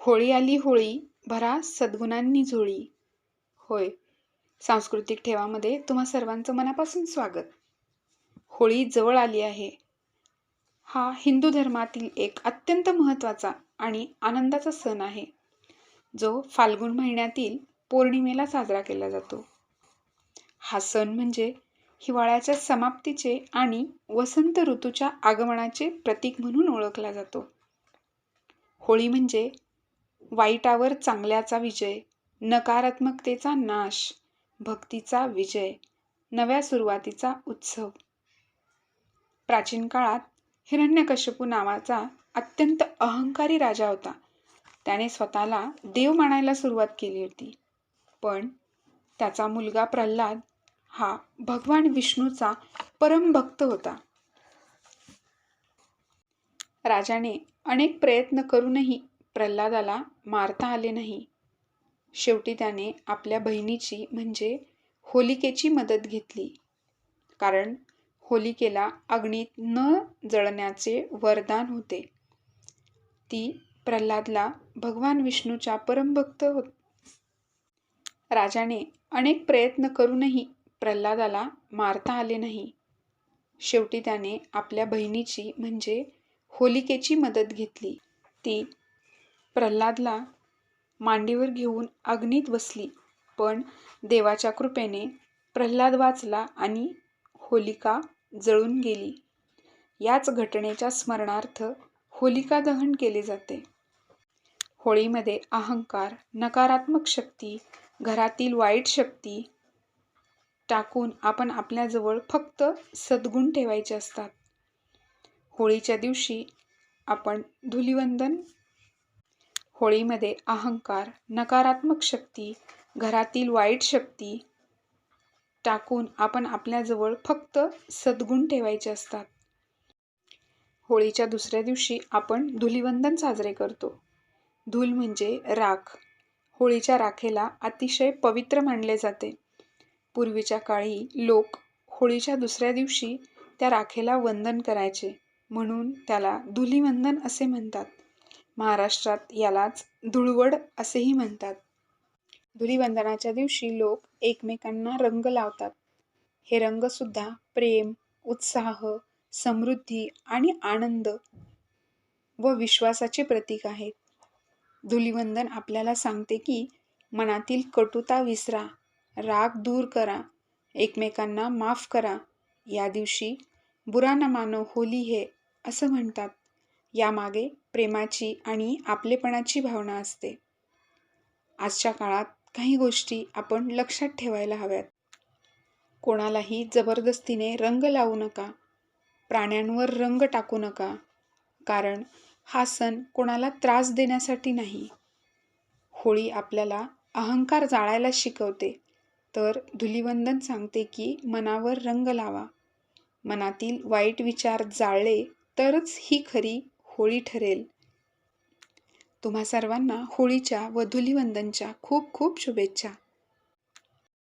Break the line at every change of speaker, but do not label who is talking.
होळी आली होळी, भरा सद्गुणांनी झोळी. होय, सांस्कृतिक ठेवामध्ये तुम्हा सर्वांचं मनापासून स्वागत. होळी जवळ आली आहे. हा हिंदू धर्मातील एक अत्यंत महत्त्वाचा आणि आनंदाचा सण आहे, जो फाल्गुन महिन्यातील पौर्णिमेला साजरा केला जातो. हा सण म्हणजे हिवाळ्याच्या समाप्तीचे आणि वसंत ऋतूच्या आगमनाचे प्रतीक म्हणून ओळखला जातो. होळी म्हणजे वाईटावर चांगल्याचा विजय, नकारात्मकतेचा नाश, भक्तीचा विजय, नव्या सुरुवातीचा उत्सव. प्राचीन काळात हिरण्यकश्यपू नावाचा अत्यंत अहंकारी राजा होता. त्याने स्वतःला देव मानायला सुरुवात केली होती. पण त्याचा मुलगा प्रल्हाद हा भगवान विष्णूचा परम भक्त होता. राजाने अनेक प्रयत्न करूनही प्रल्हादाला मारता आले नाही. शेवटी त्याने आपल्या बहिणीची म्हणजे होलिकेची मदत घेतली. कारण होलिकेला अग्नीत न जळण्याचे वरदान होते. ती प्रल्हादला भगवान विष्णूच्या परमभक्त होत. राजाने अनेक प्रयत्न करूनही प्रल्हादाला मारता आले नाही. शेवटी त्याने आपल्या बहिणीची म्हणजे होलिकेची मदत घेतली. ती प्रल्हादला मांडीवर घेऊन अग्नीत बसली. पण देवाच्या कृपेने प्रल्हाद वाचला आणि होलिका जळून गेली. याच घटनेच्या स्मरणार्थ होलिका दहन केले जाते. होळीमध्ये अहंकार, नकारात्मक शक्ती, घरातील वाईट शक्ती टाकून आपण आपल्याजवळ फक्त सद्गुण ठेवायचे असतात. होळीच्या दिवशी आपण धुलिवंदन. होळीमध्ये अहंकार, नकारात्मक शक्ती, घरातील वाईट शक्ती टाकून आपण आपल्याजवळ फक्त सद्गुण ठेवायचे असतात. होळीच्या दुसऱ्या दिवशी आपण धुलिवंदन साजरे करतो. धूल म्हणजे राख. होळीच्या राखेला अतिशय पवित्र मानले जाते. पूर्वीच्या काळी लोक होळीच्या दुसऱ्या दिवशी त्या राखेला वंदन करायचे, म्हणून त्याला धुलिवंदन असे म्हणतात. महाराष्ट्रात यालाच धुळवड असेही म्हणतात. धुलिवंदनाच्या दिवशी लोक एकमेकांना रंग लावतात. हे रंग सुद्धा प्रेम, उत्साह, समृद्धी आणि आनंद व विश्वासाचे प्रतीक आहेत. धुलिवंदन आपल्याला सांगते की मनातील कटुता विसरा, राग दूर करा, एकमेकांना माफ करा. या दिवशी बुरा न मानो होली है असं म्हणतात. यामागे प्रेमाची आणि आपलेपणाची भावना असते. आजच्या काळात काही गोष्टी आपण लक्षात ठेवायला हव्यात. कोणालाही जबरदस्तीने रंग लावू नका. प्राण्यांवर रंग टाकू नका. कारण हा सण कोणाला त्रास देण्यासाठी नाही. होळी आपल्याला अहंकार जाळायला शिकवते, तर धुलिवंदन सांगते की मनावर रंग लावा. मनातील वाईट विचार जाळले तरच ही खरी होळी ठरेल. तुम्हा सर्वांना होळीच्या व धुलिवंदनच्या खूप खूप शुभेच्छा.